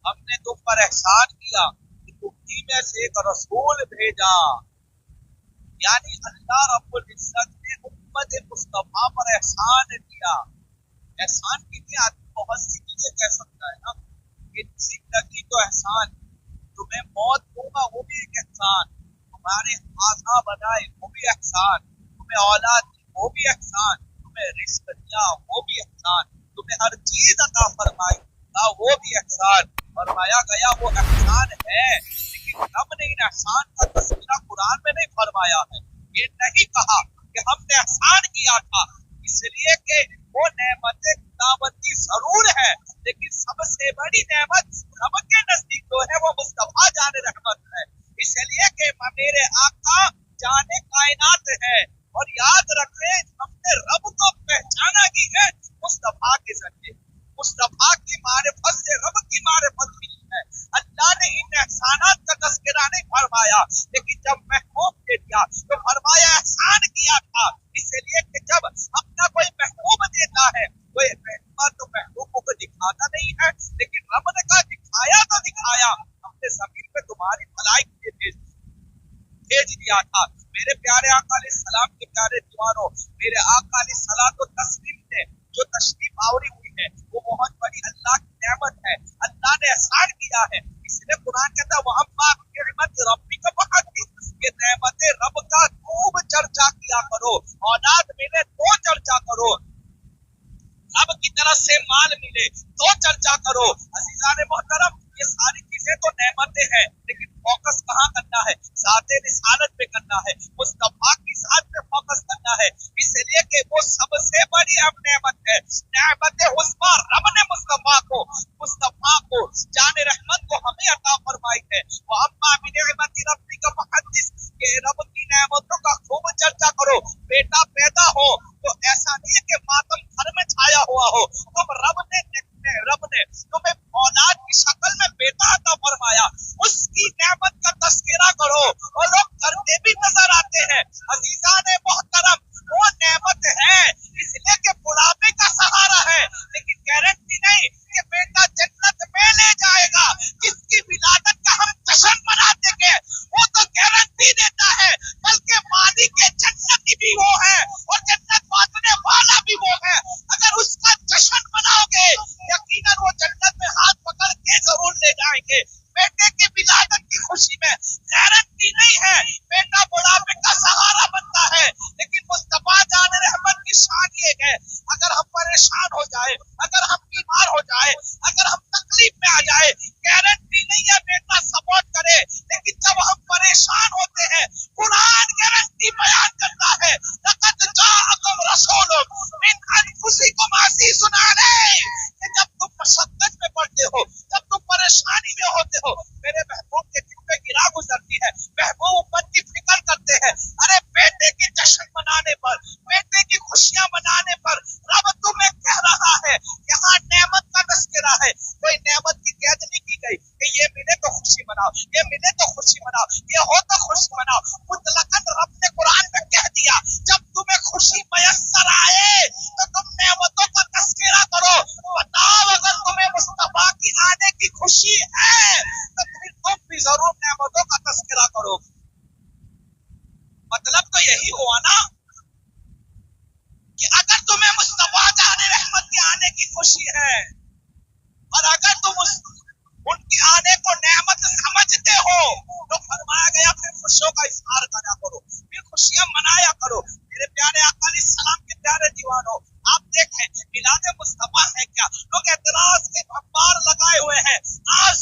हमने तुम पर एहसान किया कि तुम में से एक रसूल भेजा। यानी अल्लाह रब्बुल इज्जत ने उम्मत मुस्तफा पर एहसान किया। एहसान के लिए आदमी बहुत सी चीजें कह सकता है ना, कि जिंदगी तो एहसान, तुम्हें मौत होगा वो भी एक एहसान, तुम्हारे आजा बनाए वो भी एहसान, तुम्हें औलाद दी वो भी एहसान, तुम्हें रिस्क दिया वो भी एहसान, तुम्हें हर चीज अता फरमाई वो भी एहसान फरमाया गया, वो एहसान है। लेकिन रब ने इन एहसान का तस्वीर कुरान में नहीं फरमाया है। ये नहीं कहा कि हमने एहसान किया था, इसलिए कि वो नेमतें खुदाबंदी जरूर है, लेकिन सबसे बड़ी नेमत रब के नजदीक जो है वो मुस्तफा जाने रहमत है। इसलिए कि मेरे आका जाने कायनात है। और याद रखें, हमने रब को पहचाना ही है मुस्तफा के जरिए। मुस्तफा की मारिफत से रब की मारिफत मिली है। अल्लाह ने इन एहसानात का तज़किरा नहीं फरमाया, लेकिन जब महबूब दे दिया तो फरमाया एहसान किया था। इसलिए कि जब अपना कोई महबूब देता है, कोई महबूब तो महबूब को दिखाता नहीं है, लेकिन रब ने कहा दिखाया तो दिखाया, हमने जमीन पे तुम्हारी भलाई के लिए भेज दिया था। मेरे प्यारे आका अलैहिस्सलाम के प्यारे दीवानों, मेरे आका अलैहिस्सलाम तस्लीम ने जो तशरीफ आवरी हुई है वो बहुत बड़ी अल्लाह की नेमत है। अल्लाह ने एहसान किया है, इसलिए कुरान कहता है वहम्मा बिनिअमति रब्बिका फहद्दिस, ये नेमत रब का खूब चर्चा किया करो। औलाद मिले तो चर्चा करो, रब की तरफ से माल मिले तो चर्चा करो। अजीजान मोहतरम, ये सारी चीजें तो नेमतें हैं, लेकिन फोकस कहाँ करना है? ज़ाते रिसालत पे करना है, मुस्तफा की ज़ात पे फोकस करना है। इसलिए कि वो सबसे बड़ी अब नेमत है, नेमत हुस्मा रब ने मुस्तफा को जाने रहमत को हमें अता फरमाई है। वो अम्मा बिनिअमति रब्बिका फहद्दिस, के रब की नेमतों का खूब चर्चा करो। बेटा पैदा हो तो ऐसा नहीं है कि मातम घर में छाया हुआ हो, तुम रब ने तुम्हें औलाद की शक्ल में बेटा अता फरमाया, उसकी नेमत का तस्करा करो। और लोग करते भी नजर आते हैं। अजीजान मोहतरम, वो नेमत है इसलिए कि बुढ़ापे का सहारा है, लेकिन गारंटी नहीं कि बेटा जन्नत में ले जाएगा। जिसकी विलादत का हम जश्न मनाते हैं वो तो गारंटी देता है, बल्कि मालिक के जन्नत भी वो है और जन्नत बांटने वाला भी वो है। अगर उसका जश्न मनाओगे, यकीनन वो जन्नत में हाथ पकड़ के जरूर ले जाएंगे। बेटे की विलादत की खुशी में गारंटी नहीं है बेटा बुढ़ापे का सहारा बनता है, लेकिन मुस्तफा जान रहमत की शान ये है, अगर हम परेशान हो जाए, अगर हम बीमार हो जाए, अगर हम तकलीफ में आ जाए, गारंटी नहीं है बेटा सपोर्ट करे। लेकिन जब हम परेशान होते हैं, कुरान गारंटी बयान करता है, लक़द जाअकुम रसूलुम मिन अनफुसिकुम अज़ीज़ुन अलैहि, कि जब तुम मशक्कत में पड़ते हो, जब तुम परेशानी में होते हो, मेरे महबूब के दिल पे गिरा गुजरती है, महबूब उम्मत की फिक्र करते हैं। अरे बेटे के जश्न मनाने पर, बेटे की खुशियां मनाने पर रब तुम्हें कह रहा है, यहाँ नेमत का तज़किरा है। कोई नेमत की कैद नहीं की गई कि ये मिले तो खुशी मनाओ, ये मिले तो खुशी मनाओ, ये हो तो खुशी मनाओ। मुतलकन रब ने कुरान में कह दिया, जब तुम्हें खुशी मयस्सर आए तो तुम नेमतों का तज़किरा करो। बताओ, अगर तुम्हें मुस्तफा की आने की खुशी है तो फिर तुम भी जरूर नेमतों का तज़किरा करो। मतलब तो यही हुआ ना कि अगर तुम्हें मुस्तफा जाने रहमत के आने की खुशी है और अगर तुम उनके आने को नेमत समझते हो तो फरमाया गया फिर खुशियों का इजहार करा करो, फिर खुशियां मनाया करो। मेरे प्यारे आका अलैहिस्सलाम के प्यारे दीवानों, आप देखें मिलाद मुस्तफा है क्या? लोग एतराज के भंडार लगाए हुए हैं। आज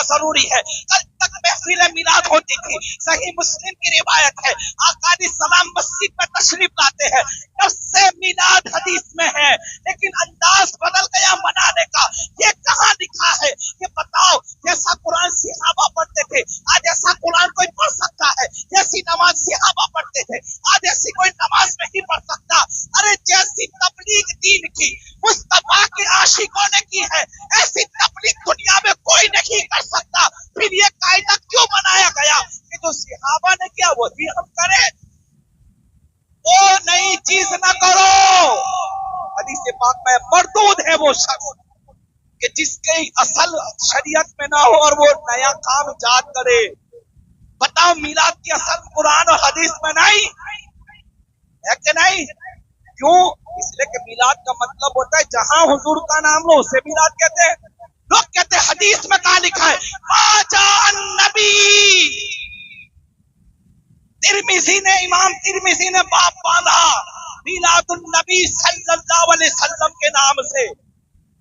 जरूरी है। कल तक महफिल मिलाद होती थी, सही मुस्लिम की रिवायत है, आका सलाम मस्जिद में तशरीफ लाते हैं, नफ्से मिलाद हदीस में है, लेकिन अंदाज बदल गया मनाने का। ये कहाँ लिखा है? ये बताओ। जैसा कुरान सिहाबा पढ़ते थे, आज ऐसा कुरान कोई पढ़ सकता है? जैसी नमाज सिहाबा पढ़ते थे, आज ऐसी कोई नमाज नहीं पढ़ सकता। अरे जैसी तबलीग दीन की मुस्तफा के आशिकों ने की है, ऐसी तबलीग दुनिया में कोई नहीं कर सकता। फिर ये कायदा क्यों बनाया गया कि जो सिहाबा ने किया वही हम करें? वो नई चीज न करो। हदीस पाक में मरदूद है वो शख्स कि जिसके असल शरीयत में ना हो और वो नया काम इजाद करे। बताओ, मिलाद की असल कुरान और हदीस में नहीं है कि नहीं? क्यों? इसलिए कि मिलाद का मतलब होता है जहां हुजूर का नाम लो उसे मिलाद कहते हैं। लोग कहते हैं हदीस में कहा लिखा है माजा नबी। इमाम तिरमिजी ने बाप बांधा मिलादुन नबी सल्लल्लाहु अलैहि वसल्लम के नाम से,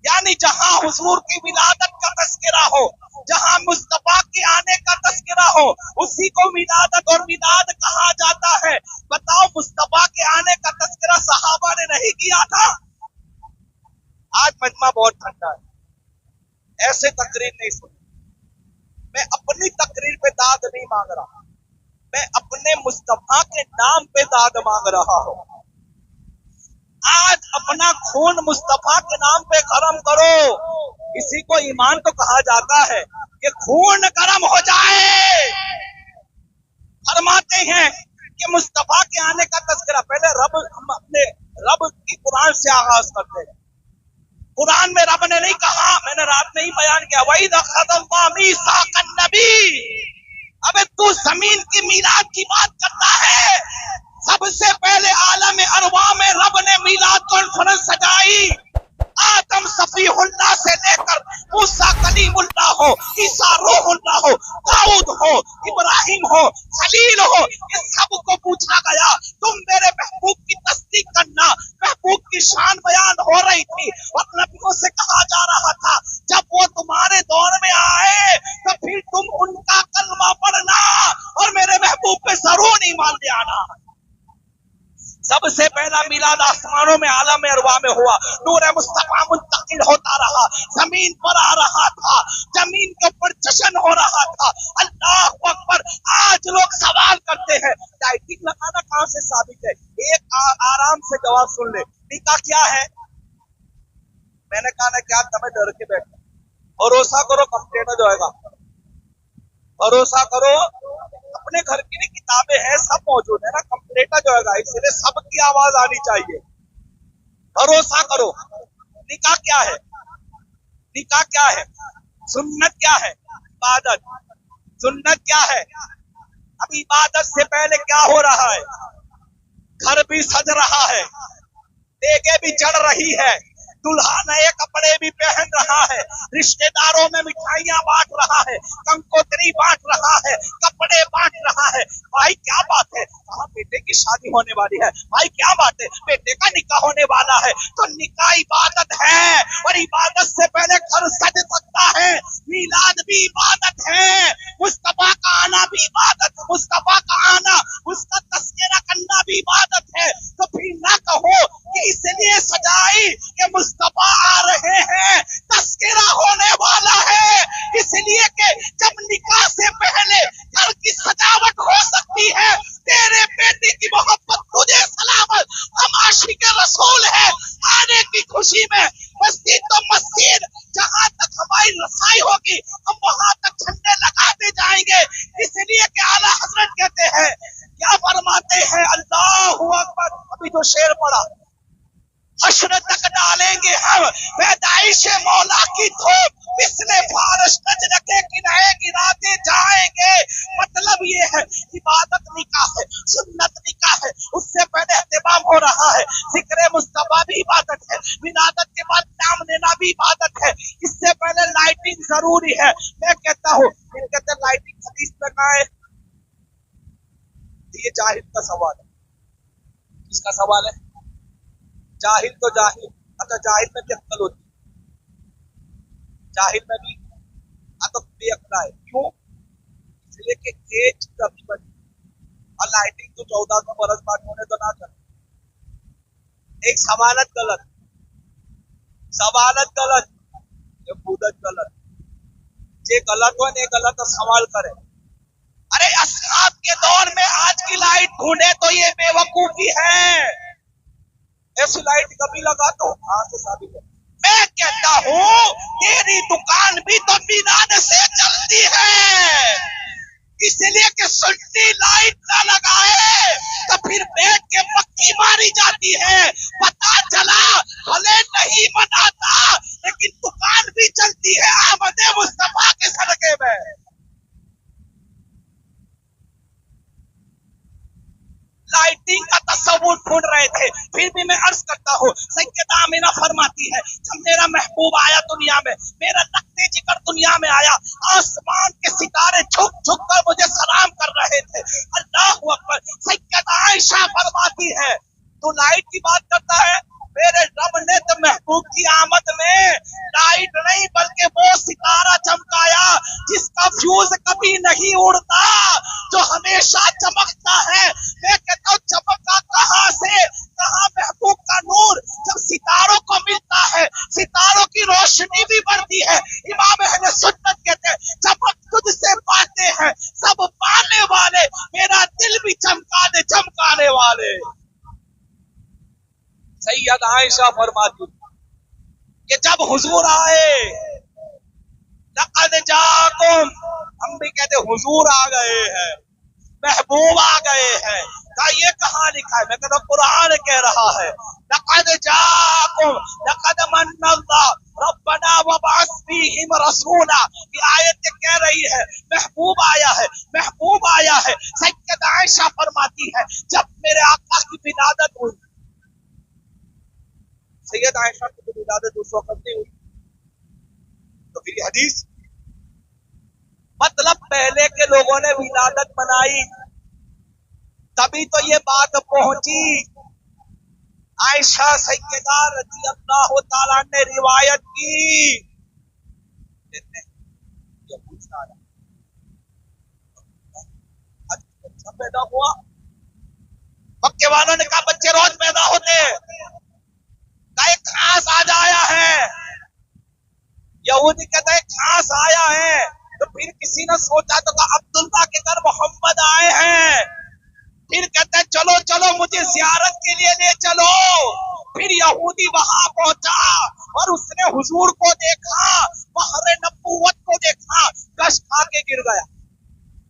यानी जहां हुजूर की विलादत का तस्करा हो, जहां मुस्तफा के आने का तस्करा हो, उसी को मिलादत और मिलाद कहा जाता है। बताओ, मुस्तफा के आने का तस्करा सहाबा ने नहीं किया था? आज मजमा बहुत ठंडा है, ऐसे तकरीर नहीं सुनी। मैं अपनी तकरीर पे दाद नहीं मांग रहा, मैं अपने मुस्तफा के नाम पे दाद मांग रहा हूं। आज अपना खून मुस्तफा के नाम पे गरम करो। इसी को ईमान तो कहा जाता है कि खून गरम हो जाए। फरमाते हैं कि मुस्तफा के आने का तज़किरा पहले हम अपने रब की कुरान से आगाज करते हैं। कुरान में रब ने नहीं कहा, मैंने रात में ही बयान किया, वही नबी। अबे तू जमीन की मीलाद की बात करता है। सबसे पहले आलम अरवा में रब ने मीलाद कॉन्फ्रेंस सजाई। आदम सफीहुल्लाह से लेकर मूसा कलीमुल्लाह हो, ईसा रूहुल्लाह हो, दाऊद हो, इब्राहिम हो, खलील हो, इस सबको पूछा गया तुम मेरे महबूब की तस्दीक करना। महबूब की शान बयान हो रही थी और नबियों से कहा जा रहा था जब वो तुम्हारे दौर में आए तो फिर तुम उनका कलमा पढ़ना और मेरे महबूब पे जरूर ईमान ले आना। सबसे पहला मिलाद आसमानों में आलम अरवा में हुआ। नूर मुस्तफा मुंतकिल होता रहा, जमीन पर आ रहा था, जमीन के ऊपर जश्न हो रहा था। अल्लाह अकबर। आज लोग सवाल करते हैं लाइटिंग लगाना कहां से साबित है? एक आराम से जवाब सुन ले, निकाह क्या है? मैंने कहा ना क्या तुम्हें डर के बैठो, भरोसा करो कंप्लीट हो जाएगा। भरोसा करो, अपने घर की किताबें हैं, सब मौजूद है ना, कंप्लीट हो जाएगा। इसलिए सबकी आवाज आनी चाहिए। भरोसा करो। निकाह क्या है? निकाह क्या है? सुन्नत क्या है? इबादत। सुन्नत क्या है? अब इबादत से पहले क्या हो रहा है? घर भी सज रहा है, देगे भी चढ़ रही है, दुल्हा नए कपड़े भी पहन रहा है, रिश्तेदारों में मिठाइयां बांट रहा है, कंकोत्री बांट रहा है, कपड़े बांट रहा है। भाई क्या बात है? कहा बेटे की शादी होने वाली है। भाई क्या बात है? बेटे का निकाह होने वाला है। तो निकाह इबादत है और इबादत से पहले घर सज सकता है। मिलाद भी इबादत है, मुस्तफा का आना भी इबादत है, मुस्तफा का आना, उसका तस्करा करना भी इबादत है। तो फिर ना कहो कि इसलिए सजाई कि मुस्तफा आ रहे हैं, तस्करा होने वाला है। इसलिए कि जब निकाह से पहले घर की सजावट हो सकती है, तेरे बेटे की मोहब्बत तुझे सलामत, हम आशिक रसूल है, आने की खुशी में मस्जिद तो मस्जिद, जहां तक हमारी रसाई होगी हम वहां तक झंडे लगाते जाएंगे। इसलिए कि आला हजरत कहते हैं, क्या फरमाते हैं, अल्लाहू अकबर। अभी जो शेर पड़ा, हश्र तक डालेंगे हम पैदाइश मौला की धूप, पिछले फारश नज रखे किनारे गिराते जाएंगे। मतलब ये है इबादत निकाह है, सुन्नत निकाह है, उससे पहले एहतिमाम हो रहा है। जिक्र मुस्तफा भी इबादत है, विलादत के बाद नाम लेना भी इबादत है। इससे पहले लाइटिंग जरूरी है। मैं कहता हूँ, फिर कहते लाइटिंग हदीस में कहाँ है? ये जाहिल का सवाल है। किसका सवाल है? जाहिल तो जाहिल। अच्छा, जाहिल में भी अक्ल होती है, जाहिल में भी। तो बेअक्ला है। क्यों? इसलिए कि एज कभी बनी और लाइटिंग तो 1400 बरस बाद होने तो ना चले। एक सवालत गलत, सवालत गलत, ये पूदत गलत, जे गलत हो ने गलत सवाल करे। अरे असलाफ के दौर में आज की लाइट ढूंढे तो ये बेवकूफी है। ऐसी लाइट कभी लगा तो हाँ से साबित है। मैं कहता हूं तेरी दुकान भी तो मीनान से चलती है, इसलिए कि सुन्नी लाइट ना लगाए तो फिर बैठ के मक्खी मारी जाती है। पता चला भले नहीं मनाता लेकिन दुकान भी चलती है आमदे मुस्तफा के सदके में। लाइटिंग का तस्वुर ढूंढ रहे थे, फिर भी मैं अर्ज करता हूँ सैयदा आमिना फरमाती है जब मेरा महबूब आया दुनिया में, मेरा लखते जिगर दुनिया में आया, आसमान के सितारे झुक झुक कर मुझे सलाम कर रहे थे। अल्लाह अकबर। सैयदा आयशा फरमाती है तू लाइट की बात करता है, मेरे रब ने तो महबूब की आमद में लाइट नहीं बल्कि वो सितारा चमकाया जिसका फ्यूज कभी नहीं उड़ता, जो हमेशा चमकता है। मैं कहता हूँ चमका कहाँ से, कहाँ महबूब का नूर जब सितारों को मिलता है, सितारों की रोशनी भी बढ़ती है। इमाम अहले सुन्नत कहते हैं चमक तुझसे पाते हैं सब पाने वाले, मेरा दिल भी चमका दे चमकाने वाले। सैयद आयशा फरमाती कि जब हुजूर आए, लक़द जाकुम, हम भी कहते हुजूर आ गए हैं, महबूब आ गए हैं। का ये कहाँ लिखा है? मैं कहता कुरान कह रहा है लक़द जाकुम लक़द मन्नल्लाहु रब्बना वबअस फीहिम रसूला। ये आयत कह रही है महबूब आया है, महबूब आया है। सैयद आयशा फरमाती है जब मेरे आका की विलादत हुई, सैयद आयशा की विलादत उस वक्त नहीं हुई तो फिर हदीस मतलब पहले के लोगों ने विलादत मनाई तभी तो ये बात पहुंची। आयशा सैयदा रज़ी अल्लाह तआला ने रिवायत की। बच्चा पैदा हुआ, मक्के वालों ने कहा बच्चे रोज पैदा होते हैं, का एक खास आज आया है। यहूदी कहते हैं खास आया है, तो फिर किसी ने सोचा तो अब्दुल्ला के घर मोहम्मद आए हैं, फिर कहते हैं चलो चलो मुझे जियारत के लिए ले चलो। फिर यहूदी वहां पहुंचा और उसने हुजूर को देखा, बहरे नबूवत को देखा, कश खा के गिर गया।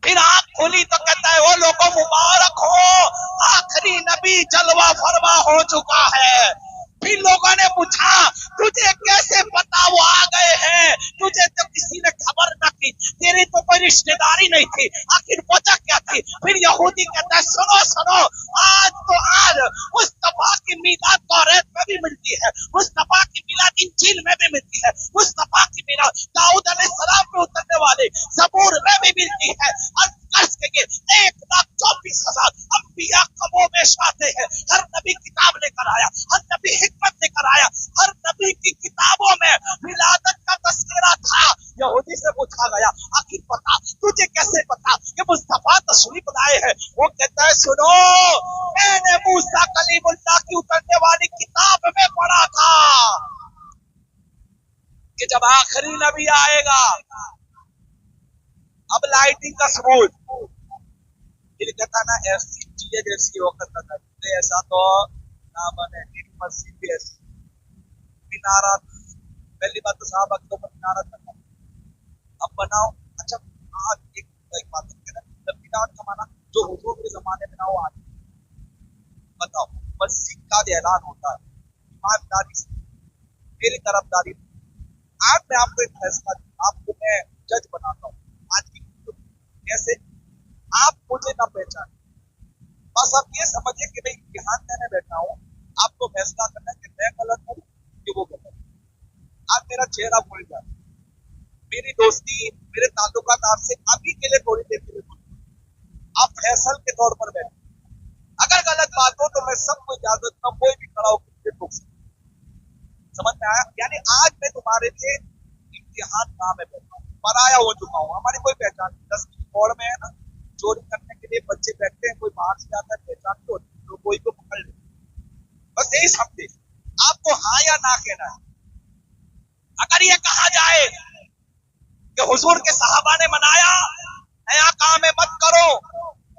फिर आंख खुली तो कहता है वो लोगों मुबारक हो, आखिरी नबी जलवा फरमा हो चुका है। फिर लोगों ने पूछा तुझे कैसे पता वो आ गए हैं, तुझे तो किसी ने खबर न की, तेरी तो कोई रिश्तेदारी नहीं थी, आखिर वजह क्या थी? फिर यहूदी कहता है सुनो सुनो, आज तो आज मुस्तफा की मीलाद तौरात में भी मिलती है, मुस्तफा की मीलाद इंजील में भी मिलती है, मुस्तफा की मीलाद दाऊद अलैहिस्सलाम पे उतरने वाले ज़बूर में भी मिलती है। और कर्ज के 1,24,000 अंबिया कबो में आते हैं, हर नबी किताब लेकर आया, हर नबी हिकमत लेकर आया, हर नबी की किताबों में विलादत का तस्करा था। यहूदी से पूछा गया आखिर पता तुझे कैसे पता कि मुस्तफा तशरीफ लाए हैं? वो कहता है सुनो, मैंने मूसा कलीमुल्लाह की उतरने वाली किताब में पढ़ा था कि जब आखिरी नबी आएगा। अब लाइटिंग का सबूत फिर कहता ना ऐसी चीजें जैसी वक्त था, ऐसा तो ना बने, मस्जिद भी ऐसी मीनारा। पहली बात तो साहब तो मीनारा था, अब बनाओ। अच्छा आज एक बात मीनार का माना जो हुजूर के जमाने में ना हो, आज बताओ मस्जिद का ऐलान होता है ईमानदारी से, मेरी तरफदारी। आज मैं आपको एक फैसला, आपको मैं जज बनाता हूँ आज की कैसे, आप मुझे ना पहचाने, बस आप ये समझिए कि मैं इम्तिहान देने बैठा हूँ, आपको फैसला करना है कि मैं गलत हूँ कि वो गलत है। आप मेरा चेहरा भूल जाए, मेरी दोस्ती मेरे ताल्लुकात आपसे अभी के लिए थोड़ी देर के लिए, आप फैसल के तौर पर बैठे। अगर गलत बात हो तो मैं सबको इजाजत ना, कोई भी खड़ा होकर ठोक सकता। समझ में आया? यानी आज मैं तुम्हारे लिए इम्तिहान में बैठा हूँ, पराया हो चुका हूँ, हमारी कोई पहचान नहीं। 10वीं बोर्ड में है ना, चोरी करने के लिए बच्चे बैठते हैं, कोई बाहर से आता है, पहचान तो होती है, तो कोई को पकड़ ले। बस यही समझे, आपको हाँ या ना कहना है। अगर ये कहा जाए कि हुजूर के सहाबा ने मनाया, नया काम है मत करो,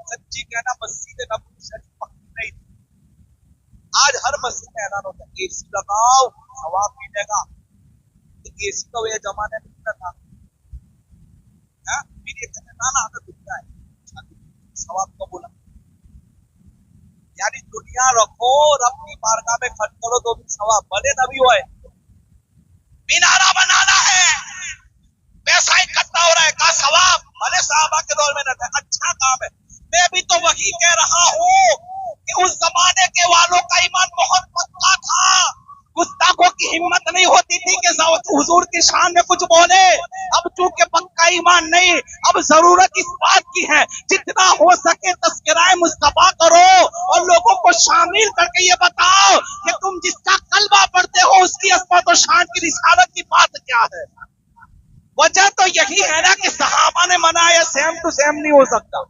सच्ची कहना मस्जिद नबवी शरीफ पक्की नहीं थी। आज हर मस्जिद में ऐलान होता है एसी लगाओ सवाब मिलेगा। एसी का वह जमाने में कितना था, फिर ये कहते ना ना हमें दुखता है सवाब को बोला। यानी दुनिया रखो और अपनी बारगाह में खर्च करो तो भी सवाब, भले नबी होए। मीनारा बनाना है, पैसा इकट्ठा हो रहा है, का सवाब भले साहबा के दौर में न था, अच्छा काम है। मैं भी तो वही कह रहा हूँ कि उस जमाने के वालों का ईमान बहुत पक्का था, गुस्ताखों की हिम्मत नहीं होती थी कि हुजूर की शान में कुछ बोले। अब चूंकि पक्का ईमान नहीं, अब जरूरत इस बात की है जितना हो सके तस्कराए मुस्तफा करो और लोगों को शामिल करके ये बताओ कि तुम जिसका कलमा पढ़ते हो उसकी अस्मत और शान की रिसालत की बात क्या है। वजह तो यही है ना कि सहाबा ने मनाया, सेम टू सेम नहीं हो सकता।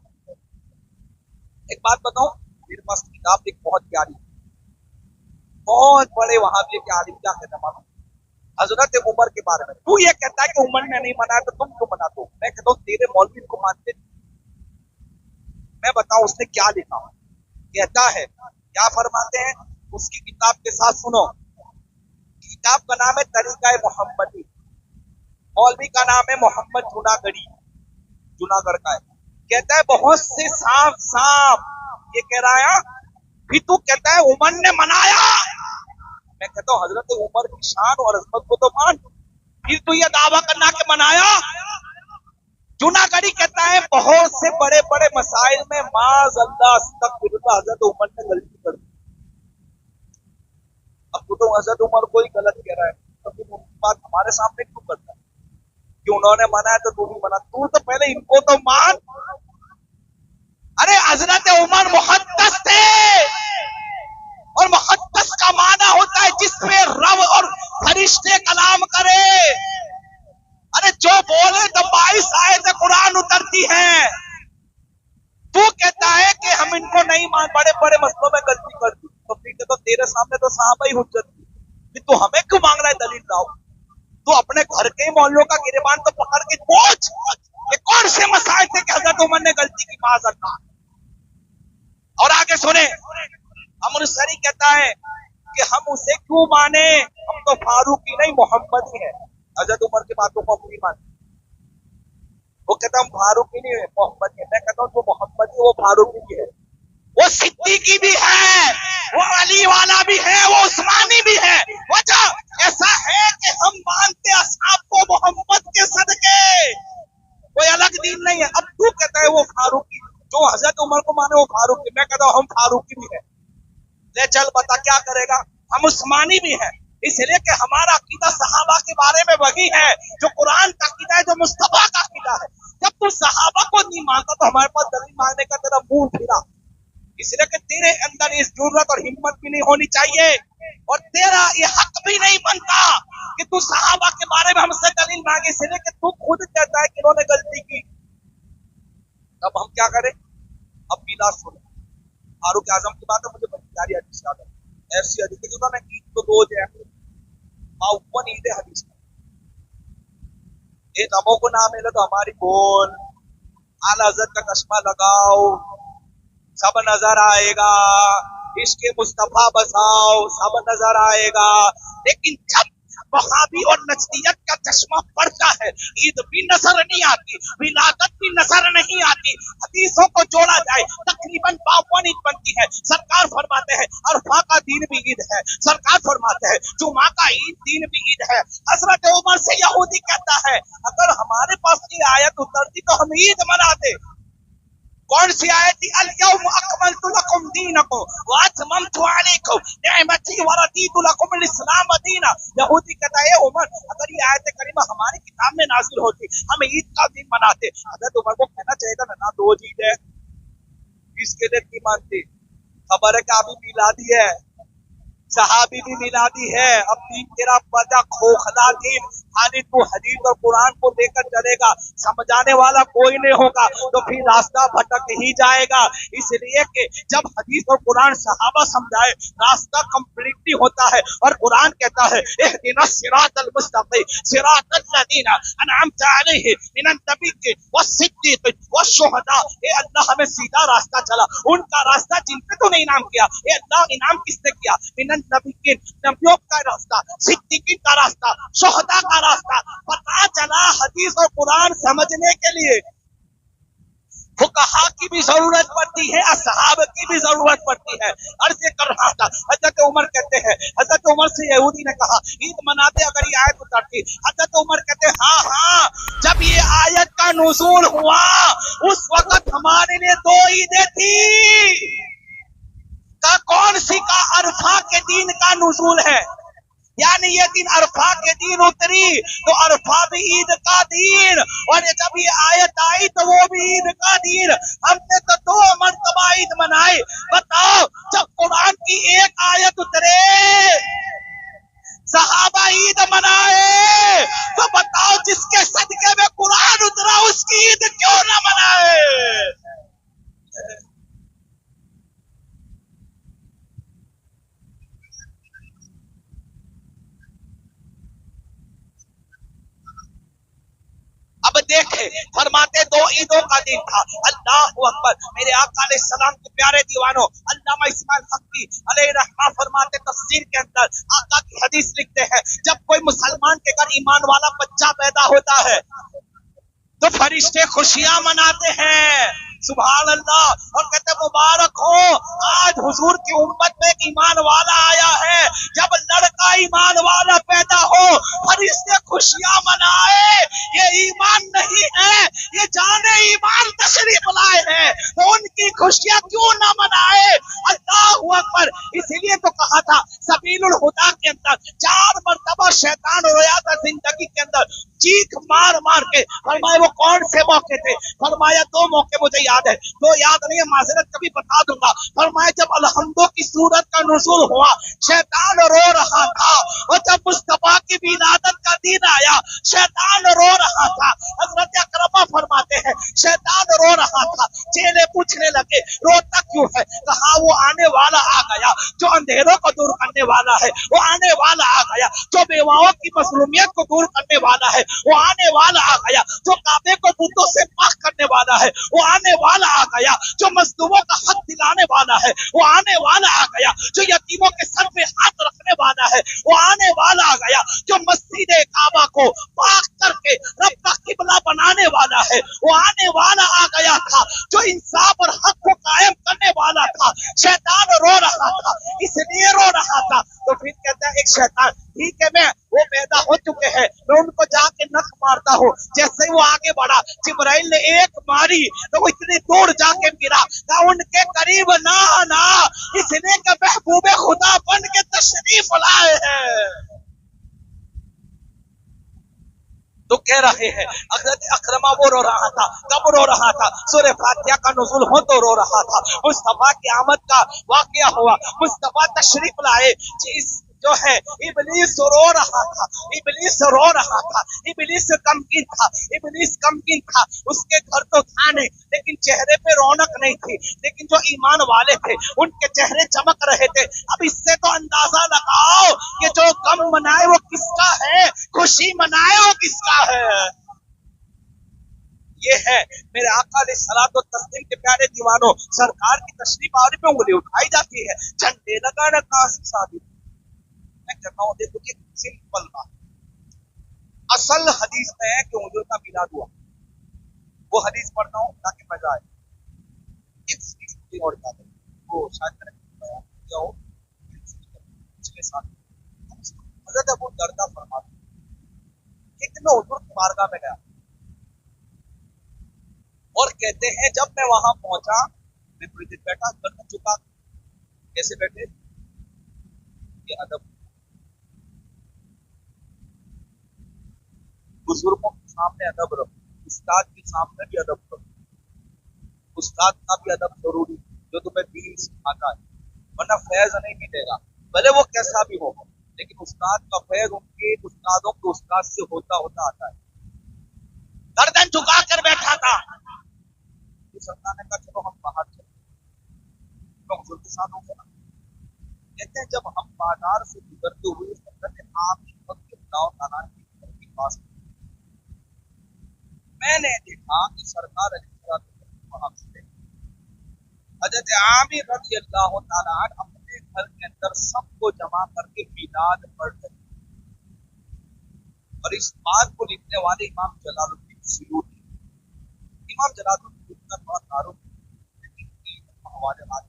एक बात बताऊं, मेरे पास किताब एक बहुत प्यारी, बहुत बड़े वहाबी के आलिम क्या कहते मालूम, हजरत उमर के बारे में। तू ये कहता है कि उमर ने नहीं मनाया तो तुम क्यों मनाते हो? मैं कहता हूँ तेरे मौलवी को मानते। मैं बताऊं उसने क्या लिखा, कहता है क्या फरमाते हैं, उसकी किताब के साथ सुनो। किताब का नाम है तरीका मोहम्मदी, मौलवी का नाम है मोहम्मद जूनागढ़ी, जूनागढ़ का है। कहता है बहुत से सांप ये कह रहा है, फिर तू कहता है उमर ने मनाया। मैं कहता हूँ हजरत उमर की शान और अजमत को तो मान, फिर तू ये दावा करना कि मनाया। जूनागढ़ी कहता है बहुत से बड़े बड़े मसाइल में माज अल्लाह अस्तगफिरुल्लाह हजरत उमर ने गलती कर दी। अब तू तो हजरत उमर को ही गलत कह रहा है, तो फिर उनकी बात हमारे सामने क्यों करता है कि उन्होंने मनाया तो तू भी मना? तू तो पहले इनको तो मान। अरे हजरत उमर मुहद्दस थे, और मुहद्दस का माना होता है जिसमें रब और फरिश्ते कलाम करे। अरे जो बोले तो 22 आयतें कुरान उतरती हैं। तू कहता है कि हम इनको नहीं मान, बड़े बड़े मसलों में गलती कर दी, तो फिर तो तेरे सामने तो सहाबा ही हुज्जत थी, फिर तू हमें क्यों मांग रहा है दलील लाओ? तू अपने घर के मौलियों का गिरबान तो पकड़ के पूछ कि कौन से मसाइल थे कि हजरत उमर ने गलती की, माज़अल्लाह। और आगे सुने, अमृतसरी कहता है कि हम उसे क्यों माने, हम तो फारूकी नहीं मोहम्मदी है। हजरत उमर की बातों को हम नहीं मानते। वो कहता हम फारूकी नहीं है मोहम्मदी है। मैं कहता हूँ जो मोहम्मदी है वो फारूकी भी है, वो सिद्दीकी भी है, वो अली वाला भी है, वो उस्मानी भी है। वजह ऐसा है कि हम मानते असहाब को मोहम्मद के सदके, कोई अलग दीन नहीं है। अब तू कहता है वो फारूकी, जो हजरत उमर को माने वो फारूकी, मैं कहता हूँ हम फारूकी भी है। ले चल बता क्या करेगा, हम उस्मानी भी है, इसलिए कि हमारा अकीदा सहाबा के बारे में वही है जो कुरान का अकीदा है, जो मुस्तफा का अकीदा है। जब तू सहाबा को नहीं मानता तो हमारे पास दलील मांगने का तेरा मुंह फिरा, इसलिए कि तेरे अंदर इस जरूरत और हिम्मत भी नहीं होनी चाहिए, और तेरा ये हक भी नहीं बनता कि तू सहाबा के बारे में हमसे दलील मांगे, इसलिए कि तू खुद कहता है कि इन्होंने गलती की। तब हम क्या करें? अब पीला सुने, फारूक आजम की बात है, मुझे बड़ी प्यारी हदीस याद है, ऐसी हदीस है ना, ईद तो दो है, माउवन ईद हदीस एक अमो को नाम मिले तो हमारी बोल आला हज़रत का चश्मा लगाओ, सब नजर आएगा, इश्क़ मुस्तफा बसाओ, सब नजर आएगा। लेकिन जब वहाबी और नजदियत का चश्मा पड़ता है, ईद भी नजर नहीं आती, विलादत भी नजर नहीं आती। हदीसों को जोड़ा जाए तकरीबन 52 ईद बनती है। सरकार फरमाते हैं अरफा का दिन भी ईद है, सरकार फरमाते हैं जुमा का ईद दिन भी ईद है। हजरत उमर से यहूदी कहता है अगर हमारे पास ये आयत उतरती तो हम ईद मनाते। कौन सी आयत थी? अल-यौम अकमलतु लकुम दीनकुम व अतममतु अलैकुम निअमती व रदीतु लकुम अल-इस्लाम दीना। यहूदी कहता है उमर अगर ये आयत करीमा हमारी किताब में नाजिल होती हम ईद का दिन मनाते। हजरत उमर को कहना चाहिए था ना दो ईद है, इसके लिए नहीं मानते। खबर है कि अभी मिलादी है, सहाबी भी मिलादी है, अब दिन तेरा बड़ा खोखला दिन खाली तू हदीस और कुरान को लेकर चलेगा, समझाने वाला कोई नहीं होगा, तो फिर रास्ता भटक ही जाएगा। इसलिए कि जब हदीस और कुरान सहाबा समझाए, रास्ता कंप्लीटली होता है। और कुरान कहता है इहदिना सिरातल मुस्तकीम सिरातल लजीना अनअमता अलैहिम मिनन नबिय्यीन वस्सिद्दीकीन वश्शुहदा। ए अल्लाह हमें सीधा रास्ता चला, उनका रास्ता जिन पे तूने इनाम किया। ए अल्लाह इनाम किसने किया? मिनन नबिय्यीन, नबियों का रास्ता, सिद्दीकीन का रास्ता, शुहदा का रास्ता। पता चला हदीस और कुरान समझने के लिए फुकहा की भी जरूरत पड़ती है, असहाब की भी जरूरत पड़ती है। अर्ज कर रहा था, हजरत उमर कहते हैं, हजरत उमर से यहूदी ने कहा ईद मनाते अगर ये आयत उतरती। हजरत उमर कहते हैं हाँ हाँ, जब ये आयत का नुज़ूल हुआ उस वक्त हमारे लिए दो ईदें थी। का कौन सी? का अरफा के दिन का नुज़ूल है, यानी ये दिन अरफा के दिन उतरी, तो अरफा भी ईद का दिन, और जब ये आयत आई तो वो भी ईद का दिन। हमने तो 2 मरतबा ईद मनाई। बताओ, जब कुरान की एक आयत उतरे सहाबा ईद मनाए, तो बताओ जिसके सदके में कुरान उतरा उसकी ईद क्यों ना मनाए? अब देखे, फरमाते 2 ईदों का दिन था। अल्लाह अकबर। मेरे आका अलैहि सलाम के प्यारे दीवानों, अल्लामा इस्माइल हक़ी अलैहि रहमा फरमाते तफसीर के अंदर, आका की हदीस लिखते हैं, जब कोई मुसलमान के घर ईमान वाला बच्चा पैदा होता है तो फरिश्ते खुशियां मनाते हैं, सुभान अल्लाह, और कहते मुबारक हो, आज हुजूर की उम्मत में एक ईमान वाला आया है। जब लड़का ईमान वाला पैदा हो फरिश्ते खुशियां मनाए। ये ईमान नहीं है, ये जाने ईमान तशरीफ लाए हैं, तो उनकी खुशियां क्यों ना मनाए? अल्लाह अकबर। इसीलिए तो कहा था सबीलुल हुदा के अंदर 4 मरतबा शैतान रोया था जिंदगी के अंदर, चीख मार मार के। फरमाया वो कौन से मौके थे? फरमाया 2 मौके मुझे याद है, 2 याद नहीं है, माजरत कभी बता दूंगा। फरमाया जब अलहम्दो की सूरत का नुज़ूल हुआ शैतान रो रहा था, और जब मुस्तफा की विलादत का दिन आया शैतान रो रहा था। हजरत अकरमा फरमाते हैं शैतान रो रहा था, चेले पूछने लगे रोता क्यों है? कहा वो आने वाला आ गया जो अंधेरों को दूर करने वाला है, वो आने वाला आ गया जो बेवाओं की मजलूमियत को दूर करने वाला है, वो आने वाला आ गया जो काबे को बुतों से पाक करने वाला है, वो आने वाला आ गया जो मजलूमों का हक दिलाने वाला है, वो आने वाला आ गया जो यतीमों के सर पे हाथ रखने वाला है, वो आने वाला आ गया जो मस्जिद काबा को पाक करके रब का किबला बनाने वाला है, वो आने वाला आ गया था जो इंसाफ और हक को कायम करने वाला था। शैतान रो रहा था, इसलिए रो रहा था। तो फिर कहता है एक शैतान, ठीक है मैं वो पैदा हो चुके हैं, मैं उनको जाके नख मारता हूँ। जैसे ही वो आगे बढ़ा जिब्राइल ने एक मारी तो वो इतनी दूर जाके गिरा, था उनके करीब ना आना, इसलिए कि महबूबे खुदा बन के तशरीफ लाए हैं। तो कह रहे हैं हज़रत अकरमा वो रो रहा था। कब रो रहा था? सूरह फातिहा का नुज़ूल हो तो रो रहा था। मुस्तफा की आमद का वाकया हुआ, मुस्तफा तशरीफ लाए, जो है इब्लीस रो रहा था, इब्लीस रो रहा था, इब्लीस गमगीन था, उसके घर तो था नहीं, लेकिन चेहरे पे रौनक नहीं थी, लेकिन जो ईमान वाले थे उनके चेहरे चमक रहे थे। अब इससे तो अंदाजा लगाओ कि जो गम मनाए वो किसका है, खुशी मनाए वो किसका है। ये है मेरे आका अलैहिस्सलातो तस्लीम के प्यारे दीवानों, सरकार की तशरीफ आने पे उंगली उठाई जाती है, झंडे लगाना कहां से साबित? मैं कहता हूँ देखो कि सिंपल बात, असल हदीस में है कि हुजूर का मिलाद हुआ। वो हदीस पढ़ता हूँ ताकि मजा आए। एक हदीस और याद है, वो शायद मैंने बयान किया हो पिछले साल। हज़रत अबू दरदा फरमाते हैं कि मैं हुजूर की बारगाह में गया और कहते हैं जब मैं वहां पहुंचा, मैं थोड़ी देर बैठा, गर्दन झुका, कैसे बैठे? ये अदब। बुजुर्गों के सामने अदब रखो, उस्ताद के सामने भी अदब रखो। उस्ताद का भी अदब जरूरी जो तुम्हें दीन सिखाता है, वरना फैज नहीं मिलेगा, भले वो कैसा भी हो। लेकिन उस्ताद का फैज उनके उस्तादों के उस्ताद से होता होता आता है। गर्दन झुका कर बैठा था, सरकार ने कहा चलो हम बाहर चले, तो हुजूर के साथ हो गया। कहते हैं जब हम बाजार से गुजरते हुए आप के पास, मैंने देखा कि सरकार हजरत आमिर रज़ी अल्लाह तआला अन्हु अपने घर के अंदर सबको जमा करके मीलाद पढ़ रहे। और इस बात को लिखने वाले इमाम जलालुद्दीन सुयूती, इमाम जलालुद्दीन का थोड़ा तारुफ हवाले बात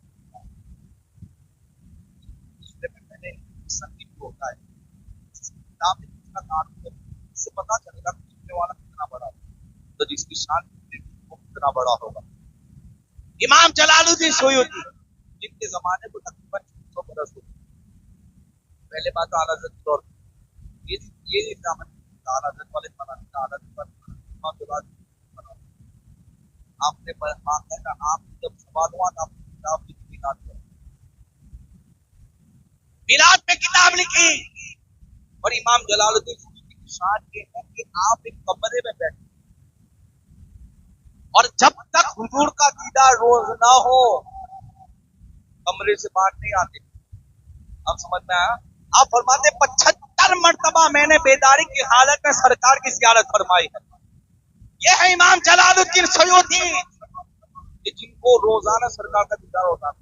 मैंने संदीप होता है किताब में कितना तारुफ है, इससे पता चलेगा कि लिखने वाला कितना बड़ा है, तो जिसकी शान कितना बड़ा होगा। इमाम जलालुद्दीन सुयूती जिनके जमाने को तकरीबन 600 बरस हो, पहले बात तो आला हज़रत दौर ये आला हज़रत वाले आपने आप जब सवाल हुआ तो आपने किताब लिखी, मिलाद में किताब लिखी। और इमाम जलालुद्दीन सुयूती की शान ये है कि आप एक कमरे में बैठे और जब तक हुजूर का दीदार रोज ना हो कमरे से बाहर नहीं आते। अब समझ में आया? आप फरमाते 75 मरतबा मैंने बेदारी की हालत में सरकार की ज़ियारत फरमाई है। यह है इमाम जलालुद्दीन सुयूती जिनको रोजाना सरकार का दीदार होता था।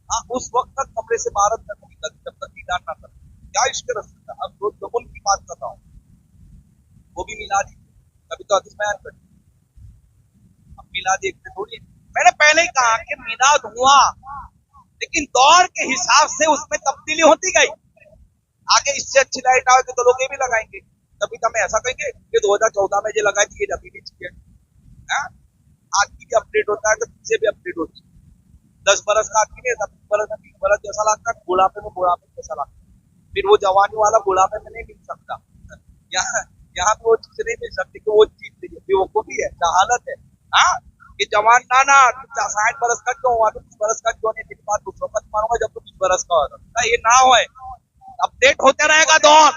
हाँ, उस वक्त तक कमरे से बाहर तक नहीं निकलते जब तक दीदार ना करते। क्या इश्क रसूल था। अब जो उनकी बात करता हूँ वो भी मिलाद ही, कभी तो हदीस बयान करते, मिलाद एक थोड़ी। मैंने पहले ही कहा कि मिलाद हुआ लेकिन दौर के हिसाब से उसमें तब्दीली होती गई। आगे इससे अच्छी लाइट आओगे तो लोग ये भी लगाएंगे, तभी तो हमें ऐसा कहेंगे कि 2014 में ये लगाई थी, ये अभी नहीं चाहिए। आज की भी अपडेट होता है तो इससे भी अपडेट होती है। 10 बरस का आदमी नहीं, 20 बरस में 20 बरस जैसा लगता है, बुढ़ापे में जैसा लगता है। फिर वो जवानी वाला बुढ़ापे में नहीं मिल सकता। यहाँ पे वो चीज नहीं मिल सकती कि वो चीज बेवकूफी है, जहालत है। हाँ, कि जवान नाना 60 बरस का क्यों हुआ, 20 बरस का क्यों नहीं, दिन बाद दूसरों का मारूंगा जब 20 बरस का होगा। ये ना हो, अपडेट होते रहेगा दौर।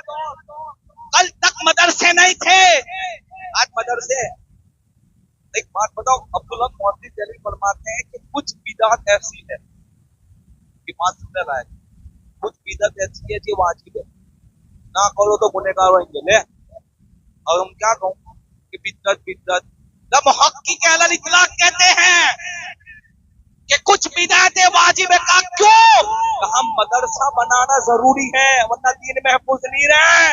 कल तक मदरसे नहीं थे, आज मदरसे। एक बात बताओ, अब्दुल्ला मोहम्मद जलील फरमाते हैं कि कुछ बिदअत ऐसी है कि बात सुनने लायक, कुछ बिदअत ऐसी है जो वाजिब है, ना करो तो गुनहगार होंगे। ले और हम क्या कहूँ कि बिदअत जब मुहक्किक अहल इत्लाक कहते हैं कि कुछ बिदअतें वाजिब है, का क्यों? हम मदरसा बनाना जरूरी है वरना दीन महफूज नहीं रहे।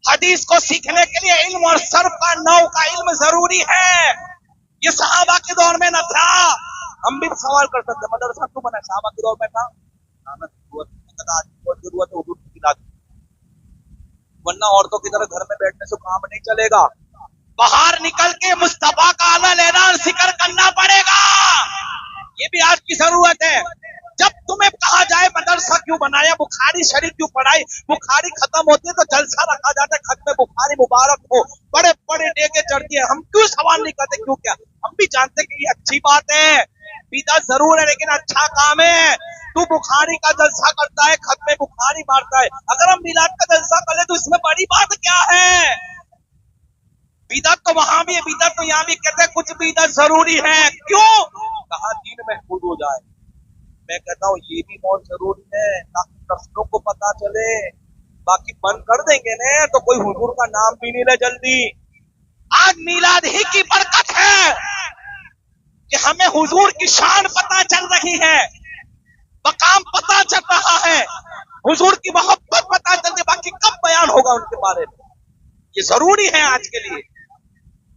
हदीस को सीखने के लिए इल्म और सर्फ का नौ का इल्म जरूरी है। ये सहाबा के दौर में न था। हम भी सवाल कर सकते मदरसा क्यों बना, सहाबा के दौर में था, जरूरत है, वरना औरतों की तरह घर में बैठने से काम नहीं चलेगा। बाहर निकल के मुस्तफा का अमल ऐलान जिक्र करना पड़ेगा। ये भी आज की जरूरत है। जब तुम्हें कहा जाए मदरसा क्यों बनाया, बुखारी शरीफ क्यों पढ़ाई, बुखारी खत्म होती है तो जलसा रखा जाता है, खत्म बुखारी मुबारक हो, बड़े बड़े डेगे चढ़ती है, हम क्यों सवाल नहीं करते क्यों? क्या हम भी जानते कि ये अच्छी बात है, बिदअत जरूर है लेकिन अच्छा काम है। तू बुखारी का जलसा करता है, खत्म बुखारी मारता है, अगर हम मिलाद का जलसा कर ले तो इसमें बड़ी बात क्या है? बिदअत तो वहां भी है, बिदअत तो यहाँ भी। कहते हैं कुछ बिदअत जरूरी है, क्यों? कहा दीन महफूज हो जाए। मैं कहता हूँ ये भी बहुत जरूरी है ताकि नस्लों को पता चले। बाकी बंद कर देंगे ना तो कोई हुजूर का नाम भी नहीं ले जल्दी। आज मिलाद ही की बरकत है कि हमें हुजूर की शान पता चल रही है, मकाम पता चल रहा है, हुजूर की मोहब्बत पता चलती। बाकी कब बयान होगा उनके बारे में, ये जरूरी है आज के लिए।